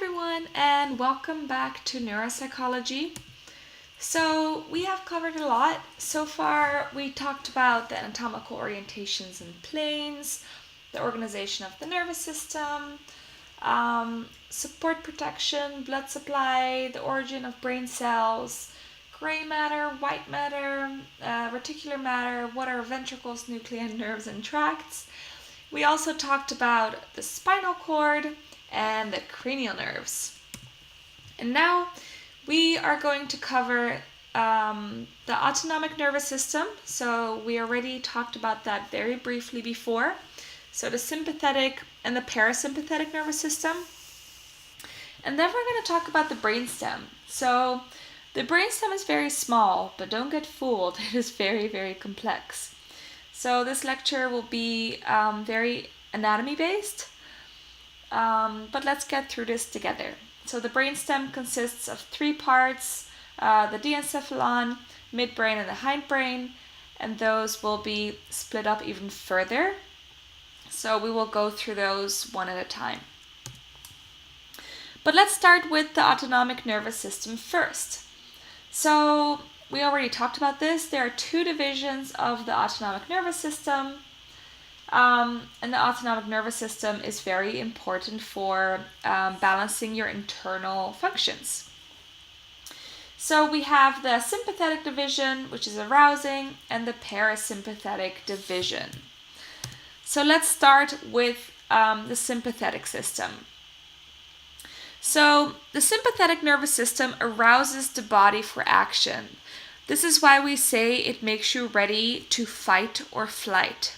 everyone, and welcome back to Neuropsychology. So we have covered a lot. So far we talked about the anatomical orientations and planes, the organization of the nervous system, support protection, blood supply, the origin of brain cells, gray matter, white matter, reticular matter, what are ventricles, nuclei, nerves, and tracts. We also talked about the spinal cord and the cranial nerves. And now we are going to cover the autonomic nervous system. So we already talked about that very briefly before. So the sympathetic and the parasympathetic nervous system. And then we're going to talk about the brainstem. So the brainstem is very small, but don't get fooled. It is very, very complex. So this lecture will be very anatomy based. But let's get through this together. So the brainstem consists of three parts, the Diencephalon, Midbrain, and the Hindbrain, and those will be split up even further. So we will go through those one at a time. But let's start with the autonomic nervous system first. So we already talked about this. There are two divisions of the autonomic nervous system. And the autonomic nervous system is very important for balancing your internal functions. So we have the sympathetic division, which is arousing, and the parasympathetic division. So let's start with the sympathetic system. So the sympathetic nervous system arouses the body for action. This is why we say it makes you ready to fight or flight.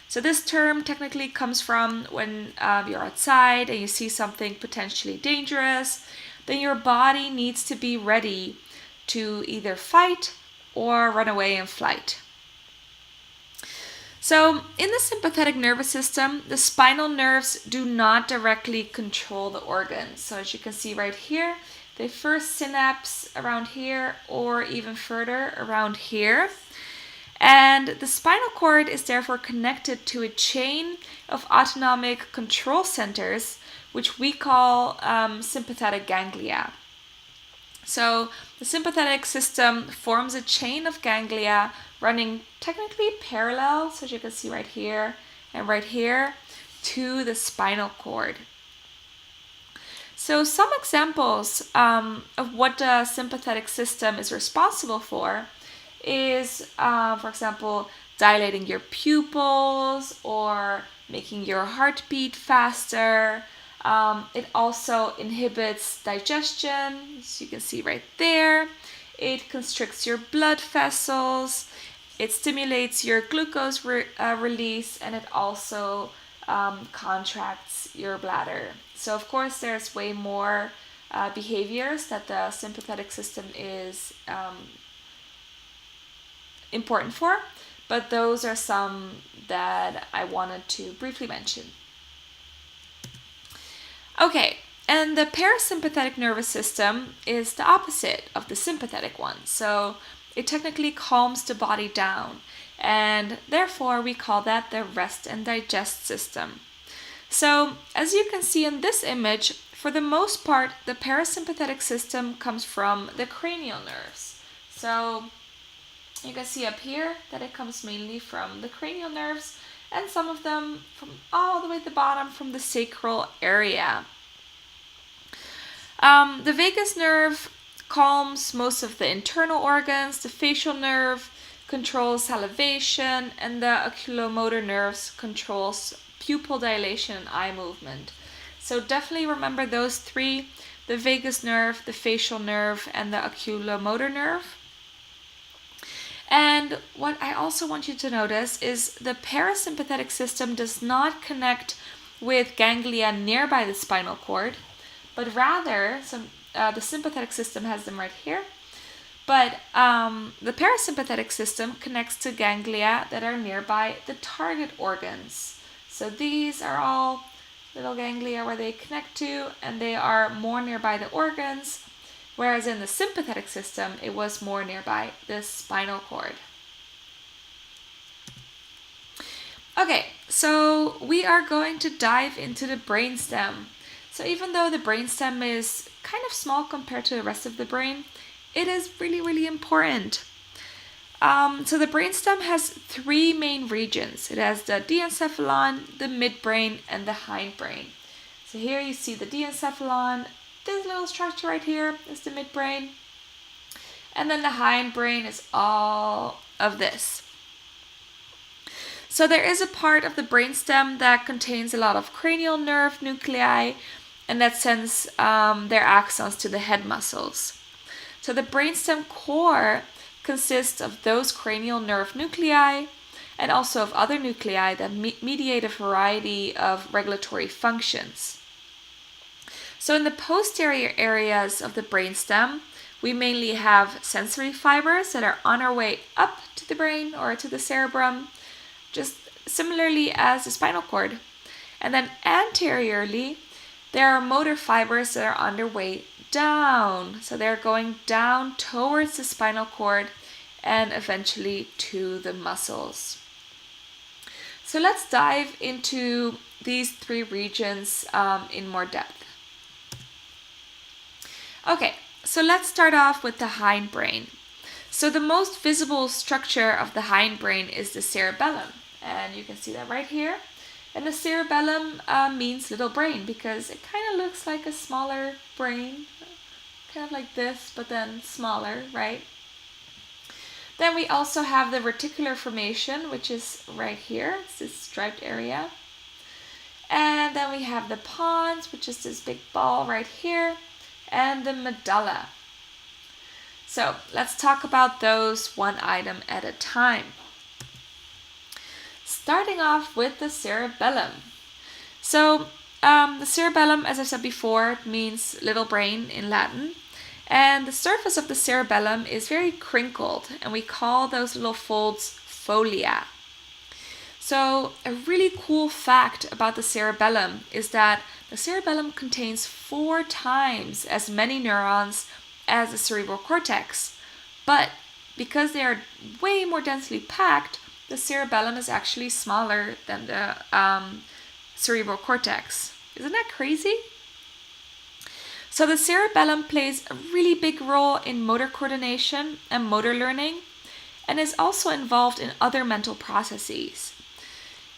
So this term technically comes from when you're outside and you see something potentially dangerous, then your body needs to be ready to either fight or run away in flight. So in the sympathetic nervous system, the spinal nerves do not directly control the organs. So as you can see right here, they first synapse around here or even further around here. And the spinal cord is therefore connected to a chain of autonomic control centers, which we call sympathetic ganglia. So the sympathetic system forms a chain of ganglia running technically parallel, so as you can see right here and right here, to the spinal cord. So some examples of what the sympathetic system is responsible for is, for example, dilating your pupils or making your heart beat faster. It also inhibits digestion, as you can see right there. It constricts your blood vessels. It stimulates your glucose release, and it also contracts your bladder. So of course there's way more behaviors that the sympathetic system is important for, but those are some that I wanted to briefly mention. Okay, and the parasympathetic nervous system is the opposite of the sympathetic one. So it technically calms the body down, and therefore we call that the rest and digest system. So as you can see in this image, for the most part, the parasympathetic system comes from the cranial nerves. So you can see up here that it comes mainly from the cranial nerves, and some of them from all the way at the bottom from the sacral area. The vagus nerve calms most of the internal organs. The facial nerve controls salivation, and the oculomotor nerves controls pupil dilation and eye movement. So definitely remember those three: the vagus nerve, the facial nerve, and the oculomotor nerve. And what I also want you to notice is the parasympathetic system does not connect with ganglia nearby the spinal cord, but rather, the sympathetic system has them right here, but the parasympathetic system connects to ganglia that are nearby the target organs. So these are all little ganglia where they connect to, and they are more nearby the organs. Whereas in the sympathetic system, it was more nearby the spinal cord. Okay, so we are going to dive into the brainstem. So even though the brainstem is kind of small compared to the rest of the brain, it is really, really important. So the brainstem has three main regions. It has the diencephalon, the midbrain, and the hindbrain. So here you see the diencephalon. This little structure right here is the midbrain. And then the hindbrain is all of this. So there is a part of the brainstem that contains a lot of cranial nerve nuclei and that sends their axons to the head muscles. So the brainstem core consists of those cranial nerve nuclei and also of other nuclei that mediate a variety of regulatory functions. So in the posterior areas of the brainstem, we mainly have sensory fibers that are on our way up to the brain or to the cerebrum, just similarly as the spinal cord. And then anteriorly, there are motor fibers that are on their way down. So they're going down towards the spinal cord and eventually to the muscles. So let's dive into these three regions in more depth. Okay, so let's start off with the hindbrain. So the most visible structure of the hindbrain is the cerebellum, and you can see that right here. And the cerebellum means little brain because it kind of looks like a smaller brain, kind of like this, but then smaller, right? Then we also have the reticular formation, which is right here. It's this striped area. And then we have the pons, which is this big ball right here, and the medulla. So let's talk about those one item at a time. Starting off with the cerebellum. So the cerebellum, as I said before, means little brain in Latin. And the surface of the cerebellum is very crinkled, and we call those little folds folia. So a really cool fact about the cerebellum is that the cerebellum contains 4 times as many neurons as the cerebral cortex. But because they are way more densely packed, the cerebellum is actually smaller than the cerebral cortex. Isn't that crazy? So the cerebellum plays a really big role in motor coordination and motor learning, and is also involved in other mental processes.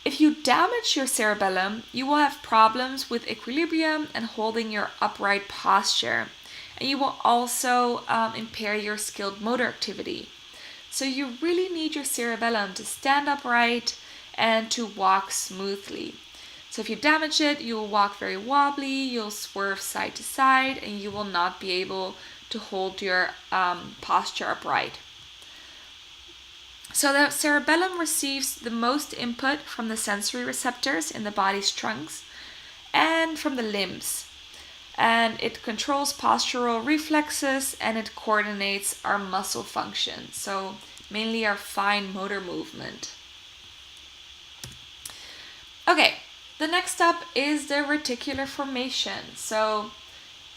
If you damage your cerebellum, you will have problems with equilibrium and holding your upright posture, and you will also impair your skilled motor activity. So you really need your cerebellum to stand upright and to walk smoothly. So if you damage it, you will walk very wobbly, you'll swerve side to side, and you will not be able to hold your posture upright. So the cerebellum receives the most input from the sensory receptors in the body's trunks and from the limbs. And it controls postural reflexes and it coordinates our muscle function. So mainly our fine motor movement. Okay, the next up is the reticular formation. So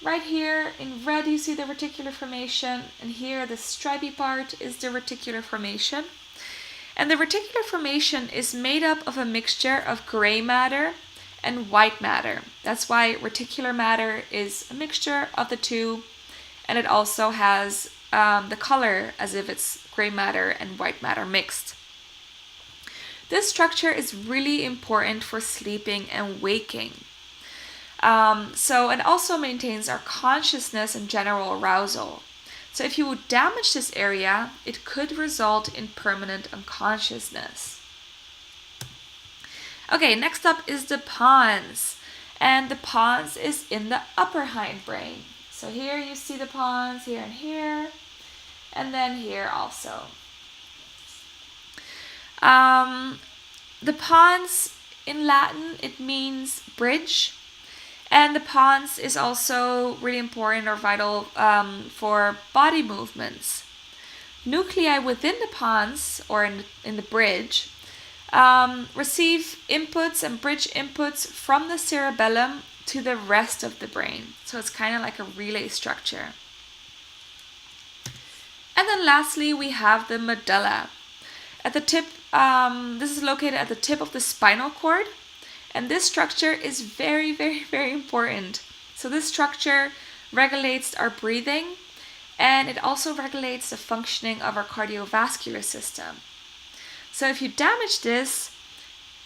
right here in red you see the reticular formation, and here the stripy part is the reticular formation. And the reticular formation is made up of a mixture of gray matter and white matter. That's why reticular matter is a mixture of the two, and it also has the color as if it's gray matter and white matter mixed. This structure is really important for sleeping and waking. So it also maintains our consciousness and general arousal. So if you would damage this area, it could result in permanent unconsciousness. Okay, next up is the pons. And the pons is in the upper hindbrain. So here you see the pons, here and here, and then here also. The pons in Latin, it means bridge. And the pons is also really important or vital for body movements. Nuclei within the pons, or in the bridge, receive inputs and bridge inputs from the cerebellum to the rest of the brain. So it's kind of like a relay structure. And then lastly, we have the medulla. At the tip, this is located at the tip of the spinal cord. And this structure is very, very, very important. So this structure regulates our breathing, and it also regulates the functioning of our cardiovascular system. So if you damage this,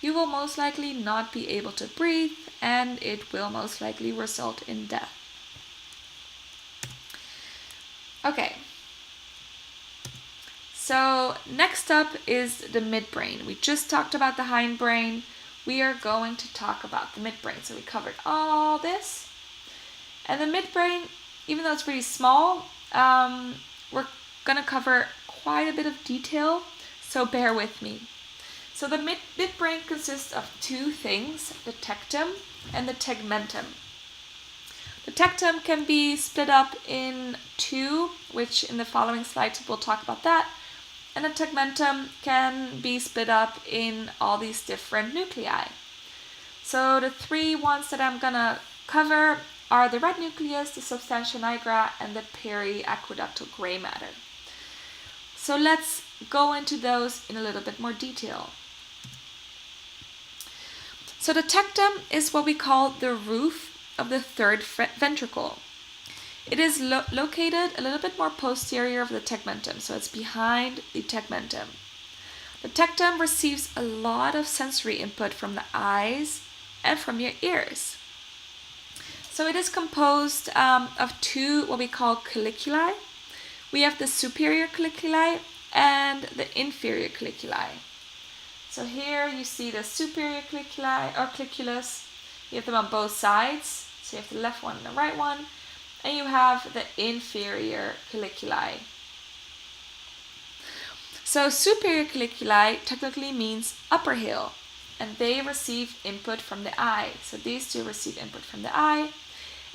you will most likely not be able to breathe, and it will most likely result in death. Okay. So next up is the midbrain. We just talked about the hindbrain. We are going to talk about the midbrain. So we covered all this. And the midbrain, even though it's pretty small, we're going to cover quite a bit of detail, so bear with me. So the midbrain consists of two things, the tectum and the tegmentum. The tectum can be split up in two, which in the following slides we'll talk about that. And the tegmentum can be split up in all these different nuclei. So the three ones that I'm going to cover are the red nucleus, the substantia nigra, and the periaqueductal gray matter. So let's go into those in a little bit more detail. So the tectum is what we call the roof of the third ventricle. It is located a little bit more posterior of the tegmentum, so it's behind the tegmentum. The tectum receives a lot of sensory input from the eyes and from your ears. So it is composed of two what we call colliculi. We have the superior colliculi and the inferior colliculi. So here you see the superior colliculi or colliculus. You have them on both sides. So you have the left one and the right one. And you have the inferior colliculi. So superior colliculi technically means upper hill, and they receive input from the eye. So these two receive input from the eye.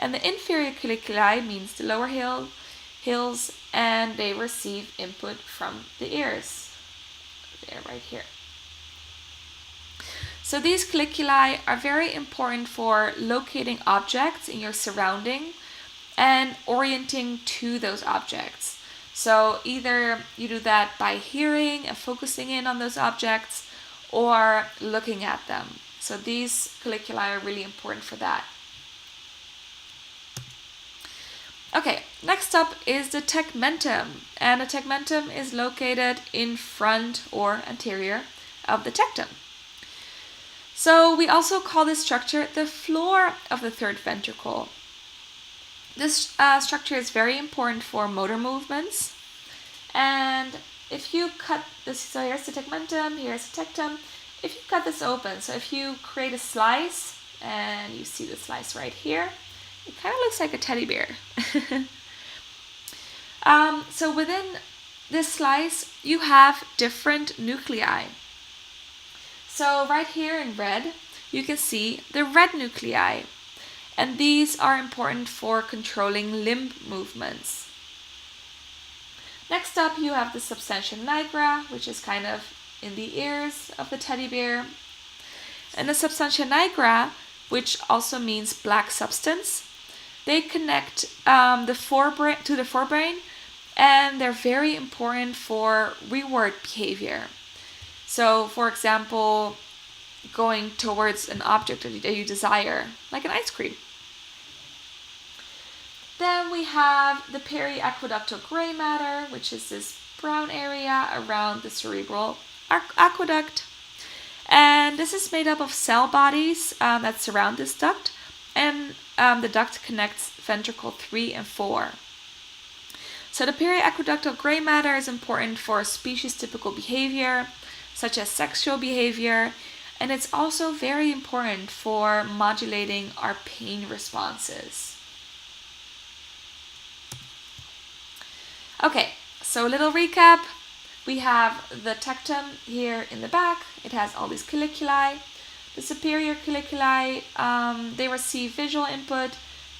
And the inferior colliculi means the lower hills, and they receive input from the ears. They're right here. So these colliculi are very important for locating objects in your surrounding and orienting to those objects. So either you do that by hearing and focusing in on those objects or looking at them. So these colliculi are really important for that. Okay, next up is the tegmentum. And the tegmentum is located in front or anterior of the tectum. So we also call this structure the floor of the third ventricle. This structure is very important for motor movements. And if you cut this, so here's the tegmentum, here's the tectum. If you cut this open, so if you create a slice, and you see the slice right here, it kind of looks like a teddy bear. So within this slice, you have different nuclei. So right here in red, you can see the red nuclei. And these are important for controlling limb movements. Next up, you have the substantia nigra, which is kind of in the ears of the teddy bear. And the substantia nigra, which also means black substance, they connect the forebrain, and they're very important for reward behavior. So, for example, going towards an object that you desire, like an ice cream. Then we have the periaqueductal gray matter, which is this brown area around the cerebral aqueduct. And this is made up of cell bodies that surround this duct. And the duct connects ventricle 3 and 4. So the periaqueductal gray matter is important for species-typical behavior, such as sexual behavior, and it's also very important for modulating our pain responses. Okay, so a little recap. We have the tectum here in the back. It has all these colliculi. The superior colliculi, they receive visual input.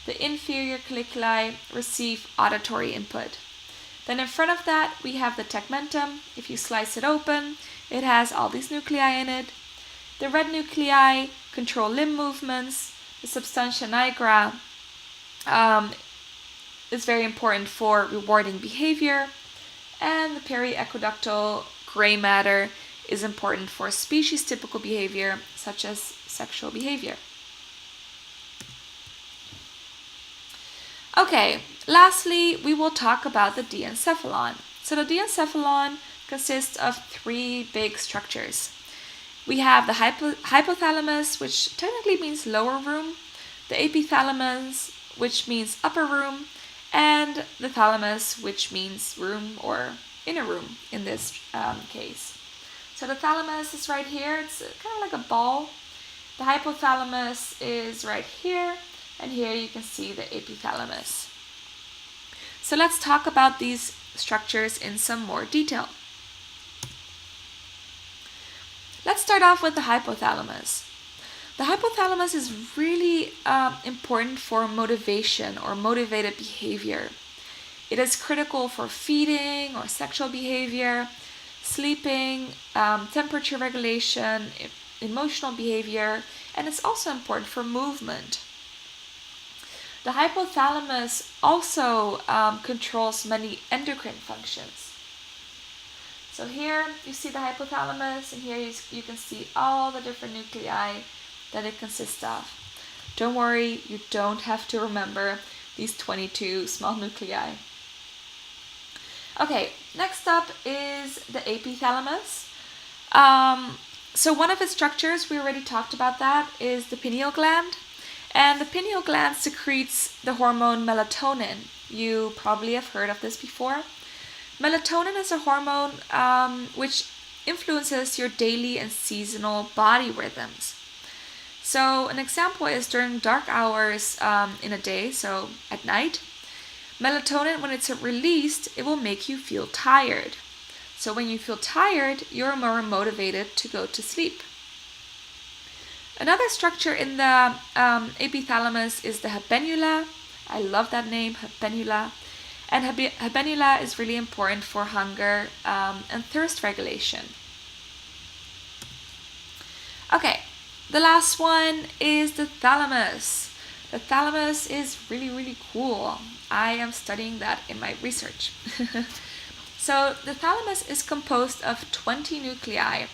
The inferior colliculi receive auditory input. Then in front of that, we have the tegmentum. If you slice it open, it has all these nuclei in it. The red nuclei control limb movements. The substantia nigra is very important for rewarding behavior. And the periaqueductal gray matter is important for species-typical behavior, such as sexual behavior. Okay, lastly, we will talk about the diencephalon. So the diencephalon consists of three big structures. We have the hypothalamus, which technically means lower room, the epithalamus, which means upper room, and the thalamus, which means room or inner room in this case. So the thalamus is right here. It's kind of like a ball. The hypothalamus is right here, and here you can see the epithalamus. So let's talk about these structures in some more detail. Let's start off with the hypothalamus. The hypothalamus is really important for motivation or motivated behavior. It is critical for feeding or sexual behavior, sleeping, temperature regulation, emotional behavior, and it's also important for movement. The hypothalamus also controls many endocrine functions. So here you see the hypothalamus, and here you can see all the different nuclei that it consists of. Don't worry, you don't have to remember these 22 small nuclei. Okay, next up is the epithalamus. So one of its structures, we already talked about that, is the pineal gland. And the pineal gland secretes the hormone melatonin. You probably have heard of this before. Melatonin is a hormone which influences your daily and seasonal body rhythms. So an example is during dark hours in a day, so at night, melatonin, when it's released, it will make you feel tired. So when you feel tired, you're more motivated to go to sleep. Another structure in the epithalamus is the habenula. I love that name, habenula. And habenula is really important for hunger and thirst regulation. Okay, the last one is the thalamus. The thalamus is really, really cool. I am studying that in my research. So the thalamus is composed of 20 nuclei,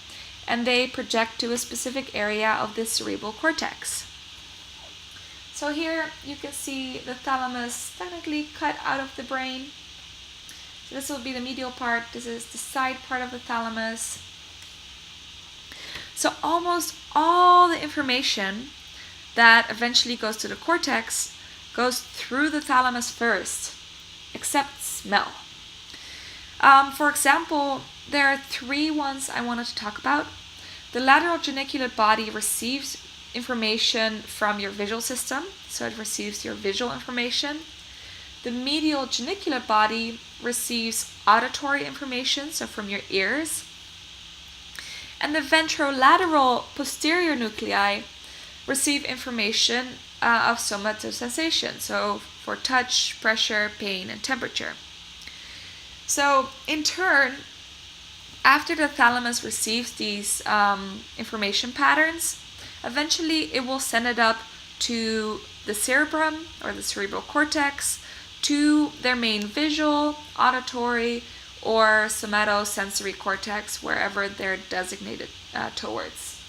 and they project to a specific area of the cerebral cortex. So here you can see the thalamus technically cut out of the brain. So this will be the medial part. This is the side part of the thalamus. So almost all the information that eventually goes to the cortex goes through the thalamus first, except smell. For example, there are three ones I wanted to talk about. The lateral geniculate body receives information from your visual system, so it receives your visual information. The medial geniculate body receives auditory information, so from your ears. And the ventrolateral posterior nuclei receive information of somatosensation, so for touch, pressure, pain, and temperature. So in turn, after the thalamus receives these information patterns, eventually it will send it up to the cerebrum or the cerebral cortex, to their main visual, auditory, or somatosensory cortex, wherever they're designated towards.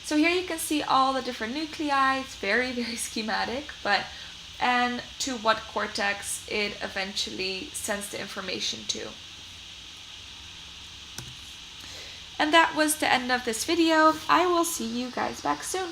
So here you can see all the different nuclei. It's very, very schematic, and to what cortex it eventually sends the information to. And that was the end of this video. I will see you guys back soon.